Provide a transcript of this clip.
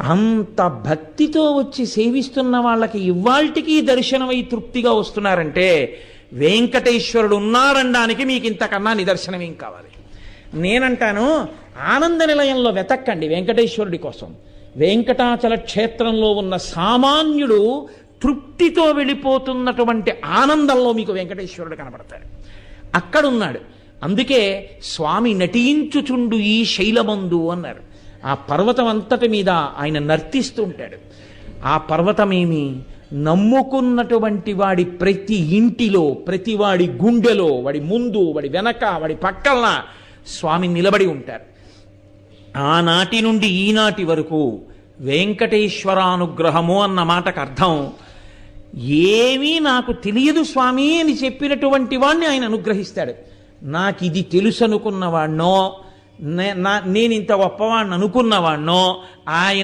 అంత భక్తితో వచ్చి సేవిస్తున్న వాళ్ళకి ఇవాల్టికి దర్శనమై తృప్తిగా వస్తున్నారంటే వెంకటేశ్వరుడు ఉన్నారనడానికి మీకు ఇంతకన్నా నిదర్శనం ఏం కావాలి? నేనంటాను, ఆనంద నిలయంలో వెతక్కండి వెంకటేశ్వరుడి కోసం. వెంకటాచల క్షేత్రంలో ఉన్న సామాన్యుడు తృప్తితో వెళ్ళిపోతున్నటువంటి ఆనందంలో మీకు వెంకటేశ్వరుడు కనబడతాడు. అక్కడున్నాడు. అందుకే స్వామి నటించుచుండు ఈ శైలమందు అన్నారు. ఆ పర్వతం అంతటి మీద ఆయన నర్తిస్తూ ఉంటాడు. ఆ పర్వతమేమి నమ్ముకున్నటువంటి వాడి ప్రతి ఇంటిలో, ప్రతి వాడి గుండెలో, వాడి ముందు, వాడి వెనక, వాడి పక్కన స్వామి నిలబడి ఉంటారు. ఆనాటి నుండి ఈనాటి వరకు వెంకటేశ్వరానుగ్రహము అన్న మాటకు అర్థం, ఏమీ నాకు తెలియదు స్వామి అని చెప్పినటువంటి వాడిని ఆయన అనుగ్రహిస్తాడు. నాకు ఇది తెలుసు అనుకున్నవాడినో, నేను ఇంత గొప్పవాడిని అనుకున్నవాడినో ఆయన